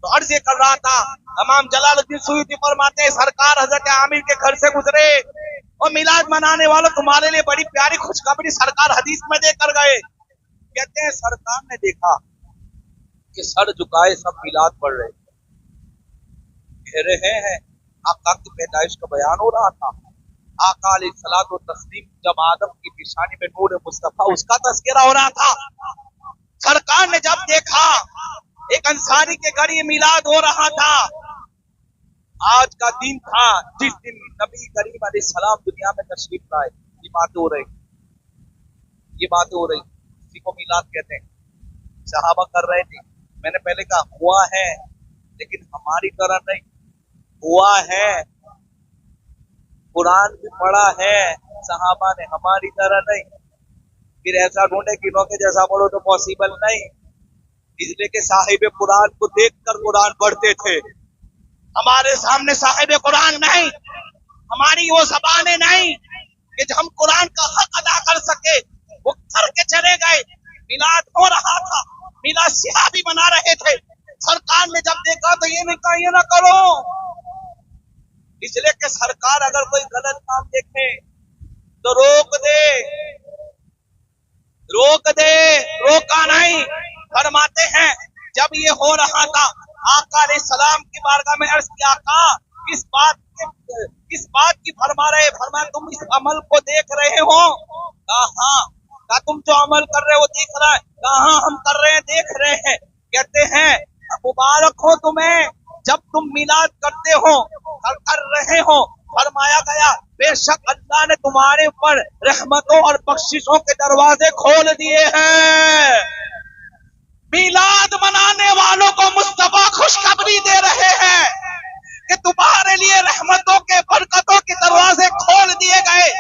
तो अर्ज ये कर रहा था, इमाम जलालुद्दीन सुयूती फरमाते हैं सरकार हजरत आमिर के घर से गुजरे और मिलाद मनाने वालों तुम्हारे लिए बड़ी प्यारी खुशखबरी सरकार हदीस में देकर गए। कहते हैं सरकार ने देखा कि सर झुकाए सब मिलाद पढ़ रहे, कह रहे हैं आका की पैदाइश का बयान हो रहा था। आका अलैहिस्सलातु तस्लीम जब आदम की निशानी में नूर मुस्तफा उसका तज़किरा हो रहा था। सरकार ने जब देखा एक अंसारी के घर ये मिलाद हो रहा था, आज का दिन था जिस दिन नबी करीम अलैहिस्सलाम दुनिया में तशरीफ लाए, ये बात हो रही। ये बातें हो रही, इसी को मिलाद कहते हैं। सहाबा कर रहे थे, मैंने पहले कहा हुआ है, लेकिन हमारी तरह नहीं हुआ है। कुरान भी पढ़ा है सहाबा ने, हमारी तरह नहीं। फिर ऐसा ढूंढे कि इन्हों के जैसा पढ़ो तो पॉसिबल नहीं, इसलिए कि साहिब कुरान को देखकर कुरान पढ़ते थे। हमारे सामने साहिब कुरान नहीं, हमारी वो ज़बानें नहीं कि हम कुरान का हक अदा कर सके, वो करके चले गए। मिलाद हो रहा था, मिलाद सिहाबी बना रहे थे, सरकार ने जब देखा तो ये नहीं कहा ये ना करो, इसलिए कि सरकार अगर कोई गलत काम देखे तो रोक दे, रोका नहीं। फरमाते हैं जब ये हो रहा था, आका अलैहिस्सलाम की बारगाह में अर्ज किया, आका इस बात की फरमा तुम इस अमल को देख रहे हो? कहा हाँ। कहा तुम जो अमल कर रहे हो दिख रहा है? कहा हाँ हम कर रहे हैं, देख रहे हैं। कहते हैं मुबारक हो तुम्हें जब तुम मिलाद करते हो, कर रहे हो। फरमाया गया बेशक अल्लाह ने तुम्हारे ऊपर रहमतों और बख्शिशों के दरवाजे खोल दिए हैं। मिलाद मनाने वालों को मुस्तफा खुशखबरी दे रहे हैं कि तुम्हारे लिए रहमतों के बरकतों के दरवाजे खोल दिए गए।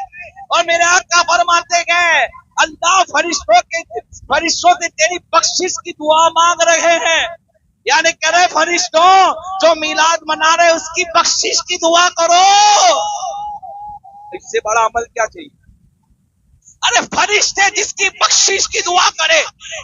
और मेरे आका फरमाते गए अल्लाह फरिश्तों से तेरी बख्शिश की दुआ मांग रहे हैं, यानी कह रहे फरिश्तों जो मिलाद मना रहे उसकी बख्शिश की दुआ करो। इससे बड़ा अमल क्या चाहिए? अरे फरिश्ते जिसकी बख्शिश की दुआ करे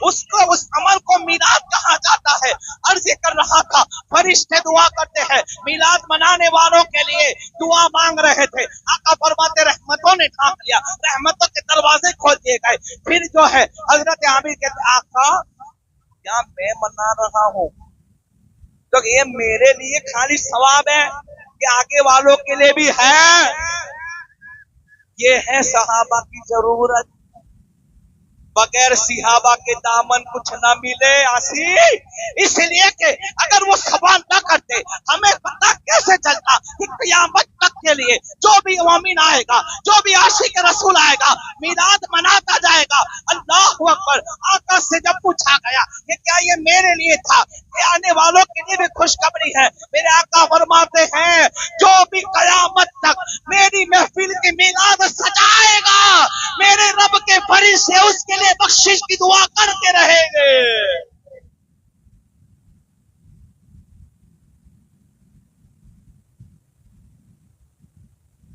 उसको, उस अमल को मिलाद कहा जाता है। अर्ज कर रहा था फरिश्ते दुआ करते हैं, मिलाद मनाने वालों के लिए दुआ मांग रहे थे। आका फरमाते रहमतों ने ढांक लिया, रहमतों के दरवाजे खोल दिए गए। फिर जो है हजरत आमिर कहते आका क्या मैं मना रहा हूँ तो ये मेरे लिए खाली सवाब है कि आगे वालों के लिए भी है? ये है सहाबा की जरूरत, बगैर सिहाबा के दामन कुछ ना मिले आसी। इसलिए कि अगर वो सवाल न करते हमें पता कैसे चलता कि क़यामत तक के लिए जो भी मोमिन आएगा, जो भी आशिक रसूल आएगा, मिलाद मनाता जाएगा। अल्लाहु अकबर। आका से जब पूछा गया कि क्या ये मेरे लिए था, ये आने वालों के लिए भी खुशखबरी है, मेरे आका फरमाते हैं जो भी क़यामत तक मेरी महफिल की मिलाद सजाएगा, मेरे रब के फरिश्ते उसके लिए बख्शिश की दुआ करते रहेंगे।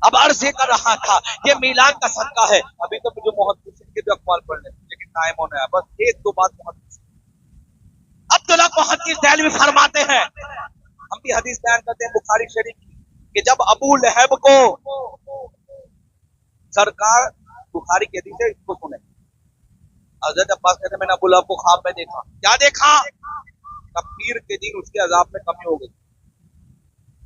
अब अर्ज कर रहा था ये मिलाद का सदका है। अभी तो मुझे मुहद्दिसीन के भी अक़वाल पढ़ने, लेकिन टाइम होने है, बस एक दो बात मुहद्दिस अब्दुल्लाह मुहद्दिस देहलवी फरमाते हैं, हम भी हदीस बयान करते हैं बुखारी शरीफ की, कि जब अबू लहब को सरकार, बुखारी की हदीस है, इसको सुने, हज़रत अब्बास कहते मैंने अबू लहब को ख्वाब में देखा। क्या देखा? पीर के दिन उसके अजाब में कमी हो गई।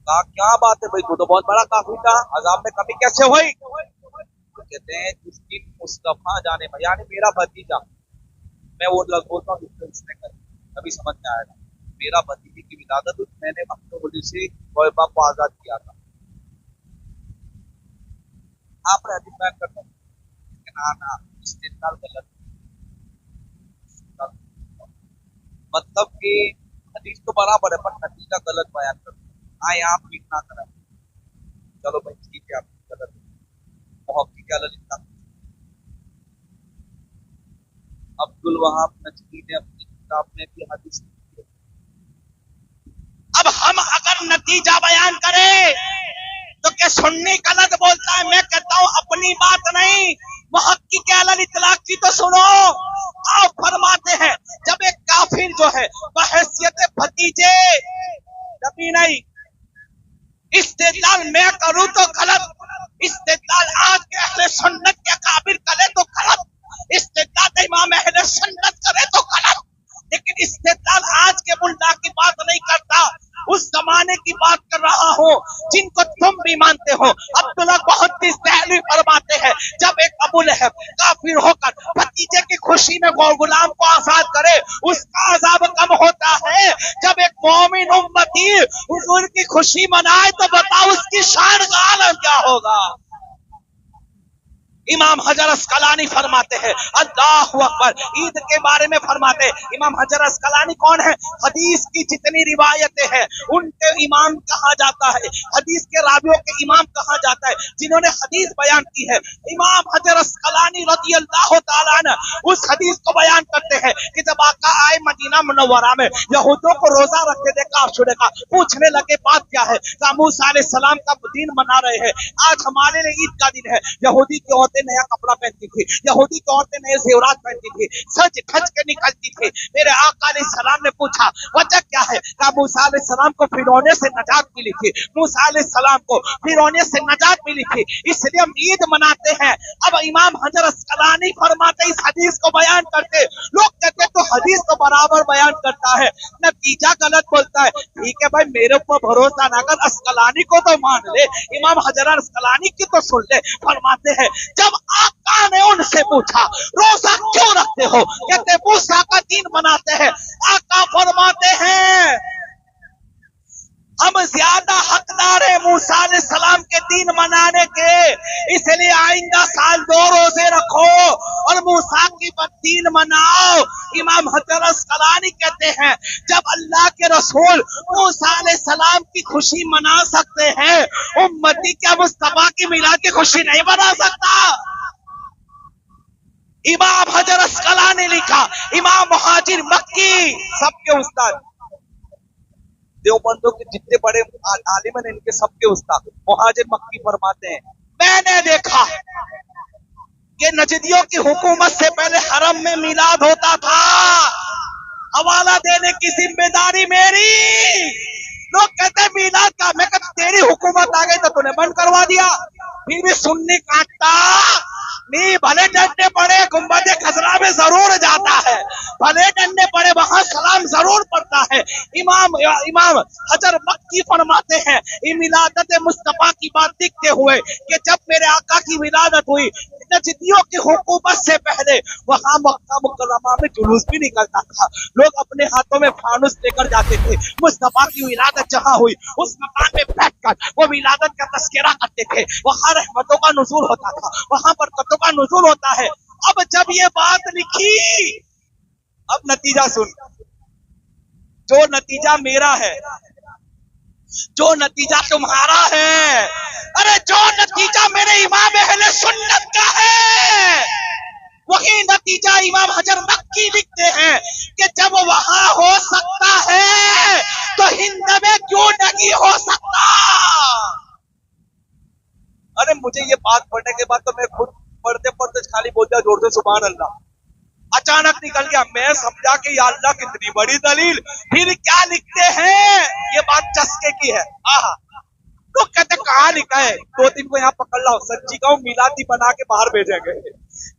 कहा क्या बात है भाई, वो तो बहुत बड़ा काफी था, अजाब में कमी कैसे हुई? तो कहते हैं जिस दिन मुस्तफा जाने, यानी मेरा भतीजा, मैं वो लफ्ज़ बोलता हूँ जिसने उसने करी, कभी समझ में आएगा, मेरा भतीजे की विलादत मैंने अपने वली से तौबा को आजाद किया था। आपने हदीस बयान करते हैं ना इस्तेदलाल गलत, मतलब कि हदीस तो बराबर है पर नतीजा गलत बयान करते हैं। आए आप लिखना करें, चलो भाई ठीक है, आप गलत मोहब्बत क्या लिखा। अब्दुल वहाब नजदी ने अपनी किताब में भी हदीस लिखी है। अब हम अगर नतीजा बयान करें तो क्या सुन्नी गलत बोलता है? मैं कहता हूं अपनी बात नहीं, मुहक्किक के अलल इतलाक की तो सुनो। आप फरमाते हैं जब एक काफिर जो है बहैसियत भतीजे, कभी नहीं इस्तेदलाल मैं करूं तो गलत, इस्तेदलाल आज के अहले सुन्नत के काबिल करे तो गलत, इस्तेदलाल इमाम अहले सुन्नत करे तो गलत, लेकिन इस्तेदलाल आज के मुल्ला की बात नहीं करता, उस जमाने की बात कर रहा हूं जिनको तुम भी मानते हो। अब्दुल्लाह मुहद्दिस देहलवी फरमाते हैं जब एक अबू लहब काफिर होकर भतीजे की खुशी में गुलाम को आजाद करे उसका अजाब कम होता है, जब एक मोमिन उम्मती हुजूर की खुशी मनाए तो बताओ उसकी शान का आलम क्या होगा। इमाम हजर अस्कलानी फरमाते हैं, अल्लाहु अकबर, ईद के बारे में फरमाते हैं। इमाम हजर अस्कलानी कौन है? हदीस की जितनी रिवायतें हैं उनके इमाम कहा जाता है, हदीस के रावियों के इमाम कहा जाता है, जिन्होंने हदीस बयान की है। इमाम हजर अस्कलानी रज़ी अल्लाह तआला अन्हु उस हदीस को बयान करते हैं कि जब आका आए मदीना मुनव्वरा में, यहूदियों को रोजा रखते देखा आशूरा का, पूछने लगे बात क्या है? मूसा अलैहिस्सलाम का दिन मना रहे हैं, आज हमारे लिए ईद का दिन है। यहूदी की औरतें नया कपड़ा पहनती थी, यहूदी की औरतें नए ज़ेवरात पहनती थी, सज धज के निकलती थी। मेरे आका अलैहिस्सलाम ने पूछा वजह क्या है? कहा मूसा अलैहिस्सलाम को फिरौने से नजात मिली थी, मूसा अलैहिस्सलाम को फिरौने से नजात मिली थी, इसलिए हम ईद मनाते हैं। अब इमाम हजर अस्कलानी फरमाते इस हदीस को बयान करते, लोग कहते तो हदीस को बराबर बयान करता है, नतीजा गलत बोलता है। ठीक है भाई, मेरे ऊपर भरोसा ना कर, अस्कलानी को तो मान ले, इमाम हजर अस्कलानी की तो सुन ले। फरमाते हैं जब आका ने उनसे पूछा रोजा क्यों रखते हो, कहते मूसा का दिन मनाते हैं। आका फरमाते हैं हम ज्यादा हकदार है मूसा अलैहिस्सलाम के दिन मनाने के, इसलिए आइंदा साल 2 रोजे रखो और मूसा की दिन मनाओ। इमाम हजर अस्कलानी कहते हैं जब अल्लाह के रसूल मूसा अलैहिस्सलाम की खुशी मना सकते हैं, उम्मती क्या मुस्तफा की मिलाद की खुशी नहीं मना सकता? इमाम हजर अस्कलानी लिखा, इमाम मुहाजिर मक्की, सबके उस्ताद, देवबंदों के जितने बड़े आलिम हैं इनके सबके उस्ताद मुहाजिर मक्की फरमाते हैं, मैंने देखा कि नजदियों की हुकूमत से पहले हरम में मिलाद होता था, हवाला देने की जिम्मेदारी मेरी। लोग कहते हैं मिलाद का, मैं कहता तेरी हुकूमत आ गई तो तूने बंद करवा दिया, फिर भी सुन्नी काटता नहीं, भले डंडे पड़े गुंबद खजरा में जरूर जाता है, भले डंडे पड़े वहां सलाम जरूर पड़ता है। इमाम हजर मक्की फरमाते हैं मिलादत मुस्तफा की बात लिखते हुए कि जब मेरे आका की विलादत हुई, नजदियों की हुकूमत से पहले वहां मक्का मुकर्रमा में जुलूस भी निकलता था, लोग अपने हाथों में फानुस लेकर जाते थे। मुस्तफा की विलादत जहां हुई उस मकान में बैठकर वो विलादत का तस्करा करते थे, वहां रहमतों का नुज़ूल होता था, वहां बरकतों का नुज़ूल होता है। अब जब ये बात लिखी, अब नतीजा सुन, जो नतीजा मेरा है, जो नतीजा तुम्हारा है, अरे जो नतीजा मेरे इमाम अहले सुन्नत का है, वही नतीजा इमाम हजर मक्की लिखते हैं कि जब वहां हो सकता है तो हिंद में क्यों नहीं हो सकता। अरे मुझे ये बात पढ़ने के बाद तो मैं खुद पढ़ते पढ़ते खाली बोल दिया जोर से सुभान अल्लाह, अचानक निकल गया। मैं समझा कि या अल्लाह कितनी बड़ी दलील, फिर क्या लिखते हैं, ये बात चस्के की है। आहा, तो कहते कहाँ लिखा है, 2-3 को यहाँ पकड़ लाओ, सच्ची कहूं मिलादी बना के बाहर भेजेंगे,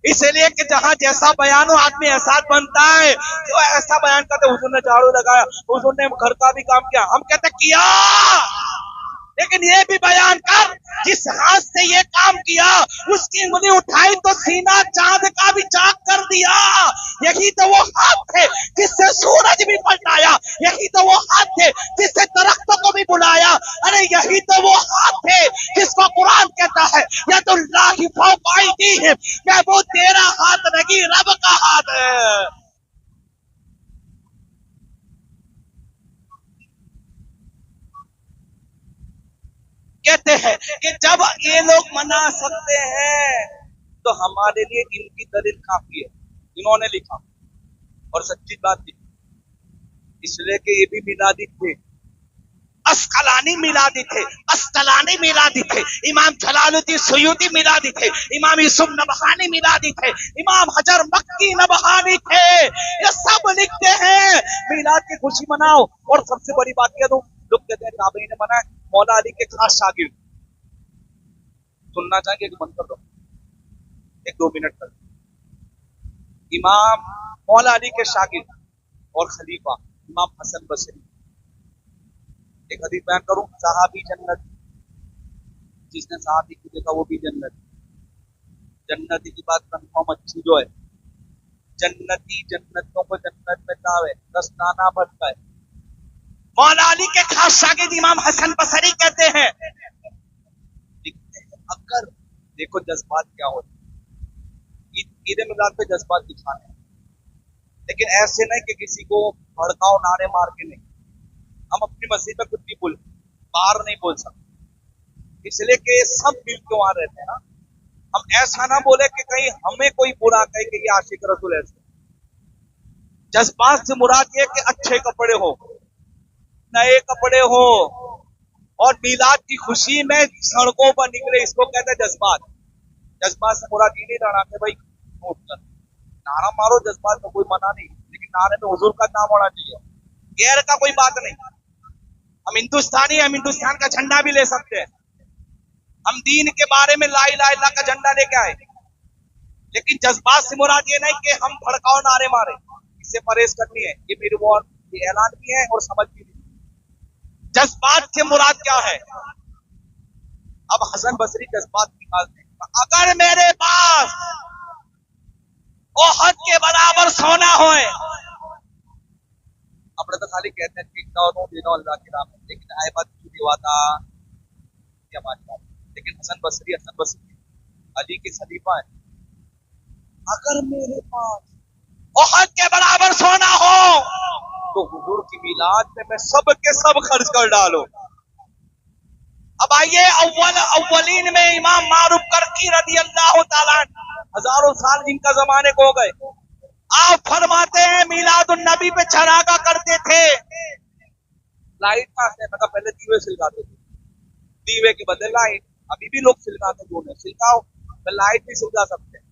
इसलिए कि जहां जैसा बयान हो आदमी एहसास बनता है। जो ऐसा बयान करते हुजूर ने झाड़ू लगाया, हुजूर ने घर का भी काम किया, हम कहते किया, लेकिन ये भी बयान कर जिस हाथ से ये काम किया उसकी उंगली उठाई तो सीना चांद का भी चाक कर दिया। यही तो वो हाथ थे जिससे सूरज भी पलटाया, यही तो वो हाथ थे जिससे दरख्तों को भी बुलाया, अरे यही तो वो हाथ थे जिसको कुरान कहता है या तो लाही फौका है, क्या वो तेरा हाथ नहीं रब का हाथ है। कहते हैं कि जब ये लोग मना सकते हैं तो हमारे लिए इनकी दलील काफी है। इन्होंने लिखा और सच्ची बात थी, इसलिए कि ये भी मिलादी थे, अस्कलानी मिलादी थे, अस्कलानी मिलादी थे, इमाम जलालुद्दीन सुयूती मिलादी थे, इमाम यूसुफ नबहानी मिलादी थे, इमाम हजर मक्की नबहानी थे। ये सब लिखते हैं मिलाद की खुशी मनाओ। और सबसे बड़ी बात कह दूं, लोग कहते हैं ताबई ने मनाया, मौला अली के खास शागिर्द, सुनना चाहेंगे कि बंद कर दो 1-2 मिनट तक, इमाम मौला अली के शागिर्द और खलीफा इमाम हसन बसरी, एक हदीस बयान करूं, सहाबी जन्नत, जिसने सहाबी को देखा वो भी जन्नत। जन्नती की बात कंफर्म अच्छी जो है, जन्नती जन्नतों को जन्नत में कहा है, दस्ताना भरता है। मौला अली के खास शागिर्द इमाम हसन बसरी कहते हैं, लिखते हैं अगर देखो जज्बात क्या होते, ईद मिलाद पे जज्बात दिखाने हैं, लेकिन ऐसे नहीं कि किसी को भड़काओ नारे मार के नहीं। हम अपनी मस्जिद में कुछ भी बोल, बाहर नहीं बोल सकते, इसलिए कि सब मिल के वहां रहते हैं ना। हम ऐसा ना बोले कि कहीं हमें कोई बुरा कहे कि ये आशिक रसूल ऐसे। जज्बात से मुराद ये कि अच्छे कपड़े हो, नए कपड़े हो, और मिलाद की खुशी में सड़कों पर निकले, इसको कहते हैं जज्बात। जज्बात से मुराद ये नहीं रहना कि भाई नारा मारो, जज्बात में कोई मना नहीं, लेकिन नारे में हुजूर का नाम होना चाहिए, गैर का कोई बात नहीं। हम हिंदुस्तानी, हम हिंदुस्तान का झंडा भी ले सकते हैं, हम दीन के बारे में ला इलाहा इल्लल्लाह का झंडा लेके आए, लेकिन जज्बात से मुराद ये नहीं कि हम भड़काओ नारे मारे, इससे परहेज करनी है। ये मेरे वो ऐलान भी है और समझ भी नहीं। जज्बात से मुराद क्या है? अब हसन बसरी जज्बात निकालते हैं, अगर मेरे पास ओहद के बराबर सोना होए, अपने तो खाली कहते हैं कि दिनों अल्लाह की राह में, लेकिन आए बात क्यों दिवाता हमारी बात। लेकिन हसन बसरी अली के खलीफा है, अगर मेरे पास ओहद के बराबर सोना हो तो हुजूर की मिलाद में मैं सब के सब खर्च कर डालूं। अब आइए, अव्वलीन में इमाम मारूफ करकी रदी अल्लाह ताला, हजारों साल जिनका जमाने को हो गए, आप फरमाते हैं मिलादुन नबी पे चरागा करते थे। लाइट कहां से? मतलब पहले दीवे सिलगाते थे, दीवे के बदले लाइट। अभी भी लोग सिलगाते, दोनों सिलगाओ, लाइट भी सिलगा सकते हैं,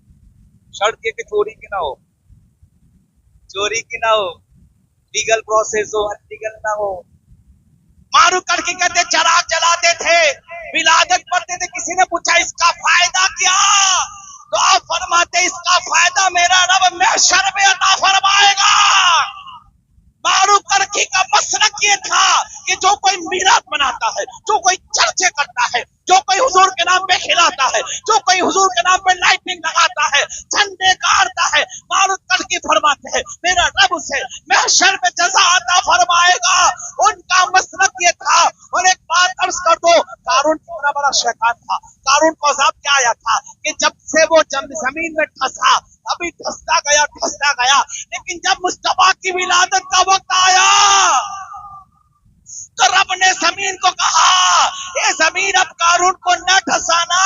शर्त ये कि चोरी की ना हो, चोरी की ना हो, लीगल प्रोसेस हो, अनलीगल ना हो। मारूफ करके कहते चराग जलाते थे, विलादत पढ़ते थे। किसी ने पूछा इसका फायदा क्या? तो आप फरमाते इसका फायदा मेरा रब महशर में अता फरमाएगा। मारूफ करके का मसलक ये था कि जो कोई मीरात मनाता है, जो कोई चर्चे करता है, जो कोई हुजूर के नाम पे खिलाता है, जो कोई हुजूर के नाम पे लाइटिंग लगाता है, झंडे गाड़ता है, मारूफ करके फरमाते हैं मेरा रब उसे महशर में जज़ा अता फरमाएगा। उनका मसलक ये था। और एक बात अर्ज कर दो, कारून कितना बड़ा शैतान था। कारून को अज़ाब क्या आया था कि जब से वो जमीन में धंसा, अभी धंसता गया, लेकिन जब मुस्तफा की विलादत का वक्त आया तो रब ने जमीन को कहा, ये जमीन अब कारून को न धंसाना,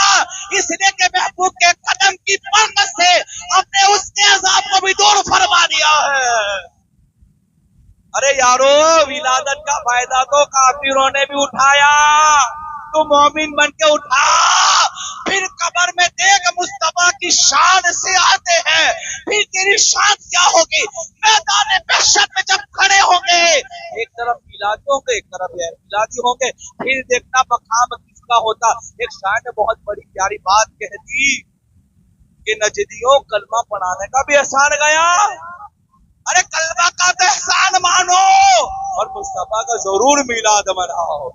इसलिए कि महबूब के कदम की बरकत से अपने उसके अज़ाब को भी दूर फरमा दिया है। अरे यारो, विलादत का फायदा तो काफिरों ने भी उठाया, तू मोमिन बन के उठा। फिर कब्र में देख मुस्तफा की शान से आते हैं, फिर तेरी शान क्या होगी मैदान महशर में जब खड़े होंगे। एक तरफ मिलादी होंगे, एक तरफ मिलादी होंगे, फिर देखना मकाम किसका होता। एक शायर ने बहुत बड़ी प्यारी बात कह दी कि नजदियों कलमा पढ़ाने का भी एहसान गया। अरे कलमा का तो एहसान मानो और मुस्तफा का जरूर मिलाद मनाओ।